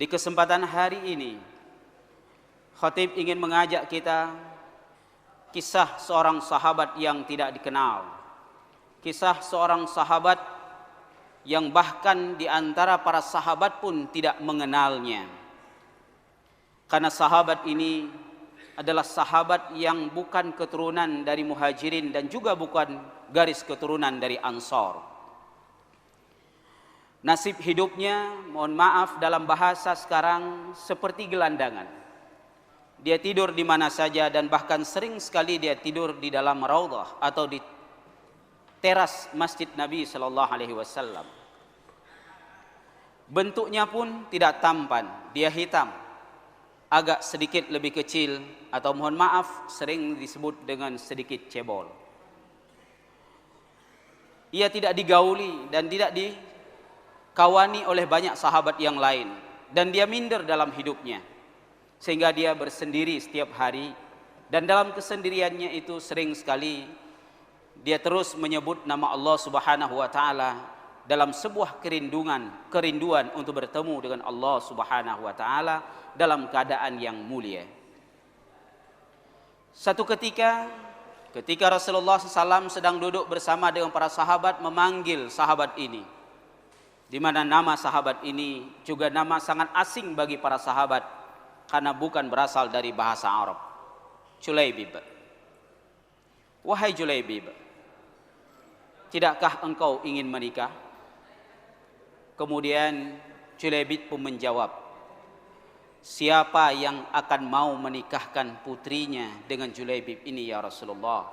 Di kesempatan hari ini, khatib ingin mengajak kita kisah seorang sahabat yang tidak dikenal. Kisah seorang sahabat yang bahkan di antara para sahabat pun tidak mengenalnya. Karena sahabat ini adalah sahabat yang bukan keturunan dari Muhajirin dan juga bukan garis keturunan dari Ansor. Nasib hidupnya, mohon maaf dalam bahasa sekarang, seperti gelandangan. Dia tidur di mana saja dan bahkan sering sekali dia tidur di dalam raudhah atau di teras masjid Nabi sallallahu alaihi wasallam. Bentuknya pun tidak tampan, dia hitam, agak sedikit lebih kecil atau mohon maaf sering disebut dengan sedikit cebol. Ia tidak digauli dan tidak dikawani oleh banyak sahabat yang lain, dan dia minder dalam hidupnya sehingga dia bersendiri setiap hari, dan dalam kesendiriannya itu sering sekali dia terus menyebut nama Allah Subhanahu wa taala dalam sebuah kerinduan untuk bertemu dengan Allah Subhanahu wa taala dalam keadaan yang mulia. Satu ketika Rasulullah SAW sedang duduk bersama dengan para sahabat, memanggil sahabat ini, di mana nama sahabat ini juga nama sangat asing bagi para sahabat karena bukan berasal dari bahasa Arab. Julaibib. Wahai Julaibib, tidakkah engkau ingin menikah? Kemudian Julaibib pun menjawab, siapa yang akan mau menikahkan putrinya dengan Julaibib ini ya Rasulullah?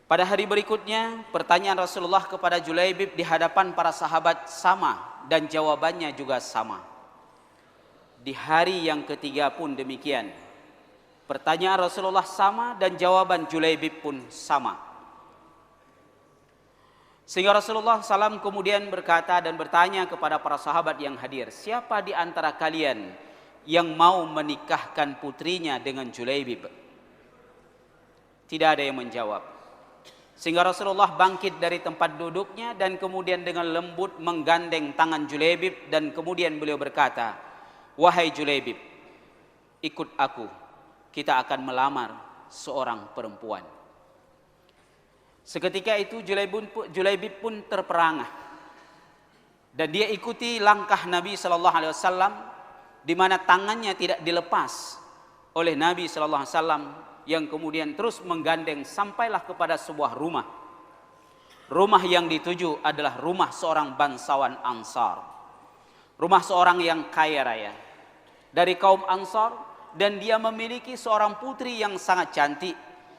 Pada hari berikutnya, pertanyaan Rasulullah kepada Julaibib di hadapan para sahabat sama dan jawabannya juga sama. Di hari yang ketiga pun demikian. Pertanyaan Rasulullah sama dan jawaban Julaibib pun sama. Sehingga Rasulullah SAW kemudian berkata dan bertanya kepada para sahabat yang hadir, siapa di antara kalian yang mau menikahkan putrinya dengan Julaibib? Tidak ada yang menjawab. Sehingga Rasulullah bangkit dari tempat duduknya dan kemudian dengan lembut menggandeng tangan Julaibib, dan kemudian beliau berkata, wahai Julaibib, ikut aku, kita akan melamar seorang perempuan. Seketika itu Julaibib pun terperangah, dan dia ikuti langkah Nabi sallallahu alaihi wasallam, di mana tangannya tidak dilepas oleh Nabi sallallahu alaihi wasallam, yang kemudian terus menggandeng sampailah kepada sebuah rumah. Rumah yang dituju adalah rumah seorang bangsawan Ansar, rumah seorang yang kaya raya dari kaum Ansar, dan dia memiliki seorang putri yang sangat cantik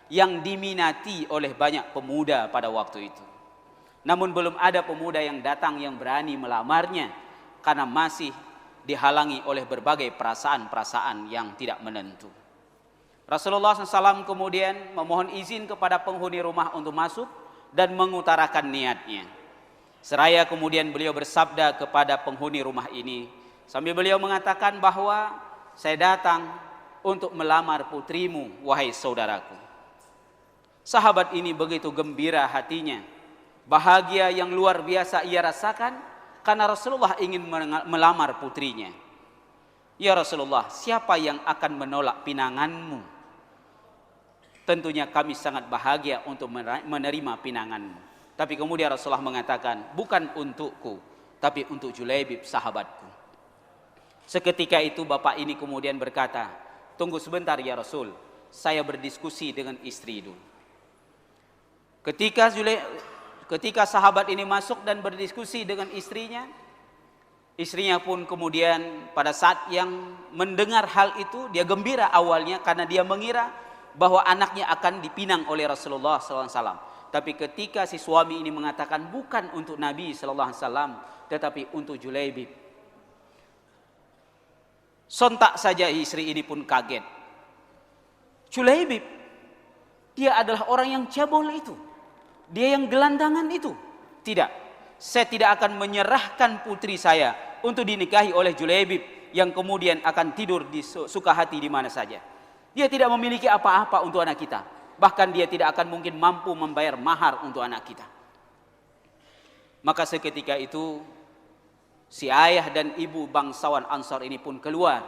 yang diminati oleh banyak pemuda pada waktu itu. Namun belum ada pemuda yang datang yang berani melamarnya karena masih dihalangi oleh berbagai perasaan-perasaan yang tidak menentu. Rasulullah SAW kemudian memohon izin kepada penghuni rumah untuk masuk dan mengutarakan niatnya. Seraya kemudian beliau bersabda kepada penghuni rumah ini, sambil beliau mengatakan bahwa saya datang untuk melamar putrimu, wahai saudaraku. Sahabat ini begitu gembira hatinya, bahagia yang luar biasa ia rasakan karena Rasulullah ingin melamar putrinya. Ya Rasulullah, siapa yang akan menolak pinanganmu? Tentunya kami sangat bahagia untuk menerima pinanganmu. Tapi kemudian Rasulullah mengatakan, bukan untukku, tapi untuk Julaibib sahabatku. Seketika itu bapak ini kemudian berkata, tunggu sebentar ya Rasul, saya berdiskusi dengan istri dulu. Ketika sahabat ini masuk dan berdiskusi dengan istrinya, istrinya pun kemudian pada saat yang mendengar hal itu, dia gembira awalnya karena dia mengira bahwa anaknya akan dipinang oleh Rasulullah SAW. Tapi ketika si suami ini mengatakan bukan untuk Nabi SAW, tetapi untuk Julaibib, sontak saja istri ini pun kaget. Julaibib, dia adalah orang yang cabul itu, dia yang gelandangan itu. Tidak, saya tidak akan menyerahkan putri saya untuk dinikahi oleh Julaibib yang kemudian akan tidur di suka hati di mana saja. Dia tidak memiliki apa-apa untuk anak kita, bahkan dia tidak akan mungkin mampu membayar mahar untuk anak kita. Maka seketika itu Si ayah dan ibu bangsawan Ansar ini pun keluar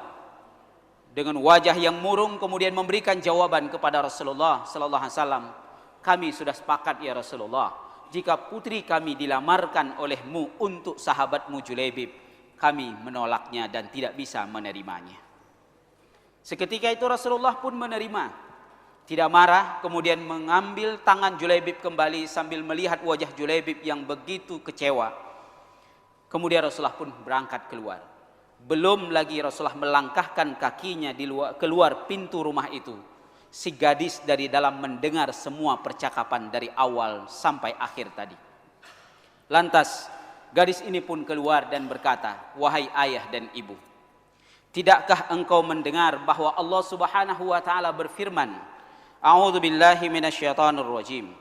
dengan wajah yang murung, kemudian memberikan jawaban kepada Rasulullah sallallahu alaihi wasallam. Kami sudah sepakat ya Rasulullah, jika putri kami dilamarkan olehmu untuk sahabatmu Julaibib, kami menolaknya dan tidak bisa menerimanya. Seketika itu Rasulullah pun menerima, tidak marah, kemudian mengambil tangan Julaibib kembali sambil melihat wajah Julaibib yang begitu kecewa. Kemudian Rasulullah pun berangkat keluar. Belum lagi Rasulullah melangkahkan kakinya keluar pintu rumah itu, si gadis dari dalam mendengar semua percakapan dari awal sampai akhir tadi. Lantas gadis ini pun keluar dan berkata, wahai ayah dan ibu, tidakkah engkau mendengar bahwa Allah Subhanahu wa taala berfirman, a'udzu billahi minasyaitonir rajim,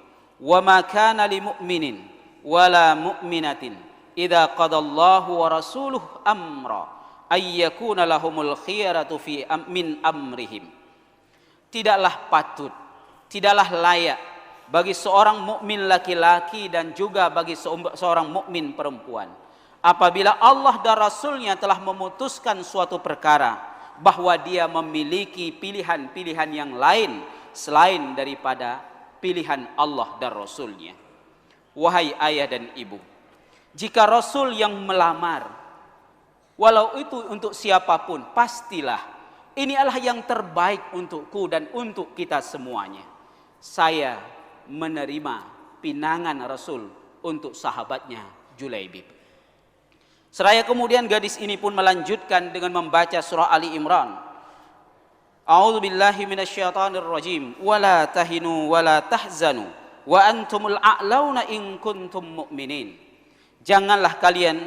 wa ma kana lil mu'minin wala mu'minatin idza qadallahu wa rasuluhu amra ay yakuna lahumul khiyaratu min amrihim. Tidaklah patut, tidaklah layak bagi seorang mukmin laki-laki dan juga bagi seorang mukmin perempuan, apabila Allah dan Rasulnya telah memutuskan suatu perkara, bahwa dia memiliki pilihan-pilihan yang lain selain daripada pilihan Allah dan Rasulnya. Wahai ayah dan ibu, jika Rasul yang melamar, walau itu untuk siapapun, pastilah ini adalah yang terbaik untukku dan untuk kita semuanya. Saya menerima pinangan Rasul untuk sahabatnya Julaibib. Seraya kemudian gadis ini pun melanjutkan dengan membaca surah Ali Imran. A'udzu billahi minasyaitonir rajim. Wala tahinu wala tahzanu wa antumul a'launa in kuntum mu'minin. Janganlah kalian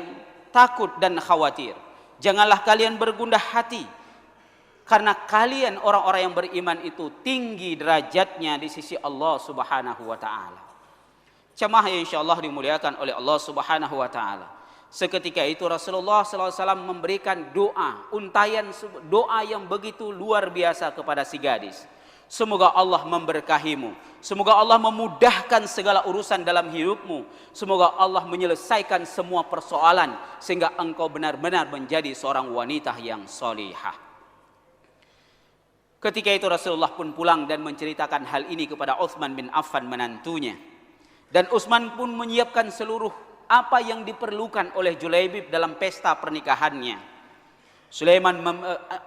takut dan khawatir. Janganlah kalian bergundah hati. Karena kalian orang-orang yang beriman itu tinggi derajatnya di sisi Allah Subhanahu wa taala. Jemaah yang insyaallah dimuliakan oleh Allah Subhanahu wa taala. Seketika itu Rasulullah sallallahu alaihi wasallam memberikan doa yang begitu luar biasa kepada si gadis. Semoga Allah memberkahimu, semoga Allah memudahkan segala urusan dalam hidupmu, semoga Allah menyelesaikan semua persoalan sehingga engkau benar-benar menjadi seorang wanita yang solihah. Ketika itu Rasulullah pun pulang dan menceritakan hal ini kepada Utsman bin Affan, menantunya. Dan Utsman pun menyiapkan seluruh apa yang diperlukan oleh Julaibib dalam pesta pernikahannya.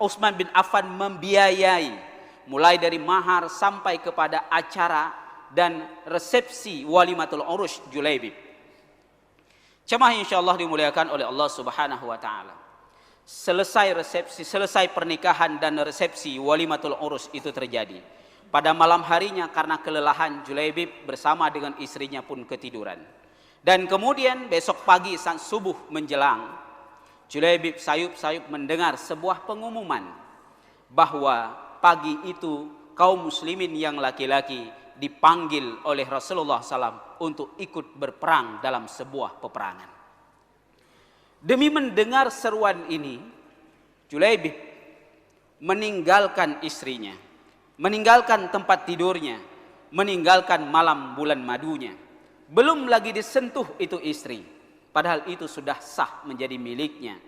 Utsman bin Affan membiayai mulai dari mahar sampai kepada acara dan resepsi walimatul urus Julaibib. Jemaah insyaallah dimuliakan oleh Allah Subhanahu wa taala. Selesai pernikahan dan resepsi walimatul urus itu terjadi. Pada malam harinya karena kelelahan, Julaibib bersama dengan istrinya pun ketiduran. Dan kemudian besok pagi saat subuh menjelang, Julaibib sayup-sayup mendengar sebuah pengumuman bahwa pagi itu kaum muslimin yang laki-laki dipanggil oleh Rasulullah SAW untuk ikut berperang dalam sebuah peperangan. Demi mendengar seruan ini, Julaibib meninggalkan istrinya, meninggalkan tempat tidurnya, meninggalkan malam bulan madunya. Belum lagi disentuh itu istri, padahal itu sudah sah menjadi miliknya.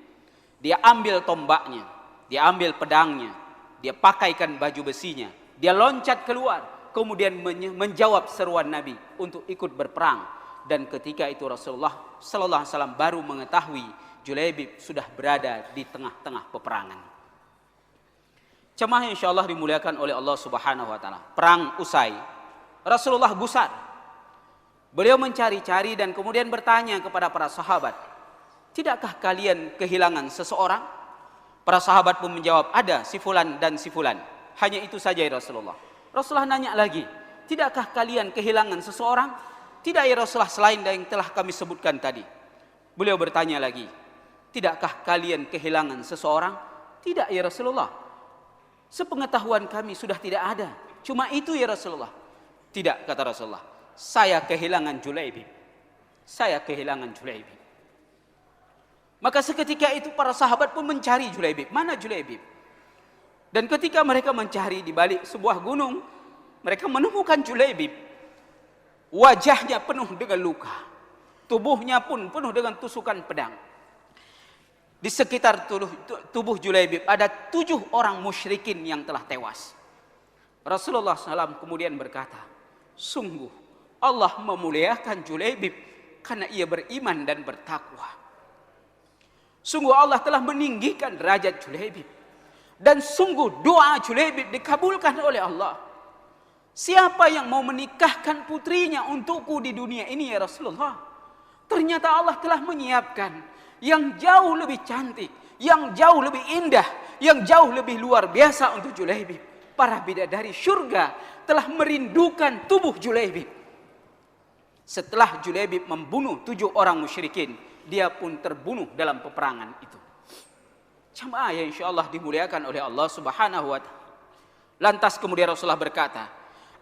Dia ambil tombaknya, dia ambil pedangnya, dia pakaikan baju besinya, dia loncat keluar, kemudian menjawab seruan Nabi untuk ikut berperang. Dan ketika itu Rasulullah sallallahu alaihi wasallam baru mengetahui Julaibib sudah berada di tengah-tengah peperangan. Jemaah insyaallah dimuliakan oleh Allah Subhanahu wa taala. Perang usai, Rasulullah gusar. Beliau mencari-cari dan kemudian bertanya kepada para sahabat, "Tidakkah kalian kehilangan seseorang?" Para sahabat pun menjawab, "Ada si fulan dan si fulan." Hanya itu saja ya Rasulullah. Rasulullah nanya lagi, "Tidakkah kalian kehilangan seseorang?" "Tidak ya Rasulullah, selain yang telah kami sebutkan tadi." Beliau bertanya lagi, "Tidakkah kalian kehilangan seseorang?" "Tidak ya Rasulullah, sepengetahuan kami sudah tidak ada. Cuma itu ya Rasulullah." "Tidak," kata Rasulullah, "saya kehilangan Julaibib. Saya kehilangan Julaibib." Maka seketika itu para sahabat pun mencari Julaibib. Mana Julaibib? Dan ketika mereka mencari di balik sebuah gunung, mereka menemukan Julaibib. Wajahnya penuh dengan luka, tubuhnya pun penuh dengan tusukan pedang. Di sekitar tubuh Julaibib ada 7 orang musyrikin yang telah tewas. Rasulullah SAW kemudian berkata, sungguh Allah memuliakan Julaibib karena ia beriman dan bertakwa. Sungguh Allah telah meninggikan derajat Julaibib. Dan sungguh doa Julaibib dikabulkan oleh Allah. Siapa yang mau menikahkan putrinya untukku di dunia ini ya Rasulullah? Ternyata Allah telah menyiapkan yang jauh lebih cantik, yang jauh lebih indah, yang jauh lebih luar biasa untuk Julaibib. Para bidadari surga telah merindukan tubuh Julaibib. Setelah Julaibib membunuh 7 orang musyrikin, dia pun terbunuh dalam peperangan itu. Jamaah yang insyaallah dimuliakan oleh Allah Subhanahu wa taala. Lantas kemudian Rasulullah berkata,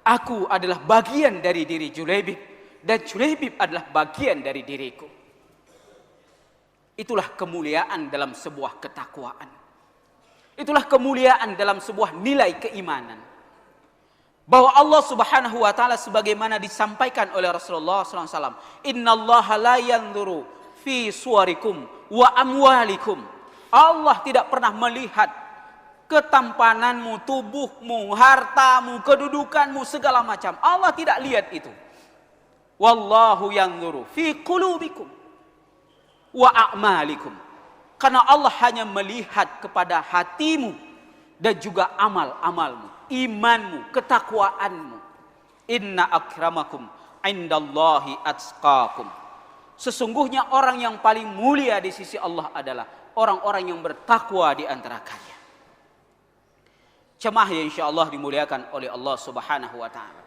aku adalah bagian dari diri Julaibib dan Julaibib adalah bagian dari diriku. Itulah kemuliaan dalam sebuah ketakwaan. Itulah kemuliaan dalam sebuah nilai keimanan. Bahwa Allah Subhanahu wa taala sebagaimana disampaikan oleh Rasulullah SAW, innallaha la yanzuru fi suwarikum wa amwalikum. Allah tidak pernah melihat ketampananmu, tubuhmu, hartamu, kedudukanmu, segala macam. Allah tidak lihat itu. Wallahu yanzuru fi qulubikum wa a'malikum. Karena Allah hanya melihat kepada hatimu dan juga amal-amalmu, imanmu, ketakwaanmu. Inna akramakum indallahi atqakum. Sesungguhnya orang yang paling mulia di sisi Allah adalah orang-orang yang bertakwa di antara kalian. Jemaah yang insyaallah dimuliakan oleh Allah Subhanahu wa taala.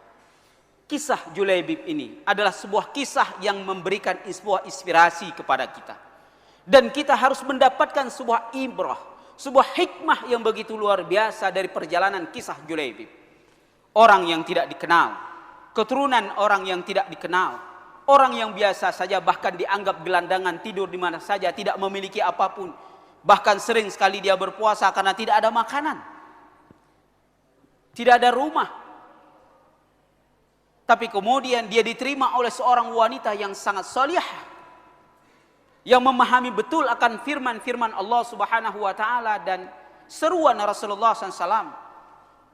Kisah Julaibib ini adalah sebuah kisah yang memberikan sebuah inspirasi kepada kita. Dan kita harus mendapatkan sebuah ibrah, sebuah hikmah yang begitu luar biasa dari perjalanan kisah Julaibib. Orang yang tidak dikenal, keturunan orang yang tidak dikenal, orang yang biasa saja bahkan dianggap gelandangan tidur di mana saja, tidak memiliki apapun. Bahkan sering sekali dia berpuasa karena tidak ada makanan. Tidak ada rumah. Tapi kemudian dia diterima oleh seorang wanita yang sangat salihah, yang memahami betul akan firman-firman Allah Subhanahu wa taala dan seruan Rasulullah SAW.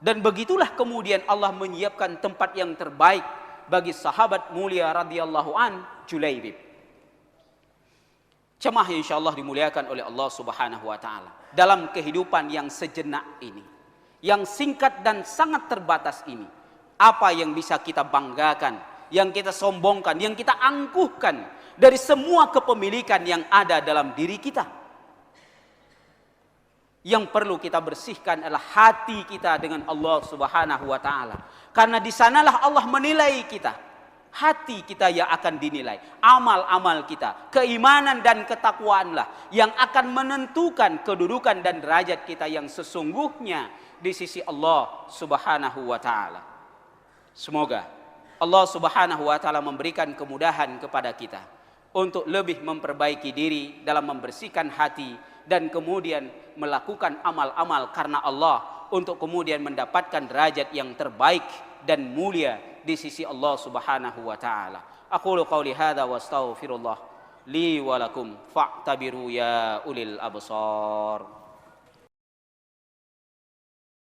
Dan begitulah kemudian Allah menyiapkan tempat yang terbaik bagi sahabat mulia radhiyallahu an Julaibib. Jemaah insyaallah dimuliakan oleh Allah Subhanahu wa taala. Dalam kehidupan yang sejenak ini, yang singkat dan sangat terbatas ini, apa yang bisa kita banggakan, yang kita sombongkan, yang kita angkuhkan dari semua kepemilikan yang ada dalam diri kita? Yang perlu kita bersihkan adalah hati kita dengan Allah Subhanahu wa taala. Karena di sanalah Allah menilai kita. Hati kita yang akan dinilai, amal-amal kita, keimanan dan ketakwaanlah yang akan menentukan kedudukan dan derajat kita yang sesungguhnya di sisi Allah Subhanahu wa taala. Semoga Allah Subhanahu wa taala memberikan kemudahan kepada kita untuk lebih memperbaiki diri dalam membersihkan hati dan kemudian melakukan amal-amal karena Allah untuk kemudian mendapatkan derajat yang terbaik dan mulia di sisi Allah Subhanahu wa taala. Aqulu qauli hadza wa astaghfirullah li wa lakum fa'tabiru ya ulil absar.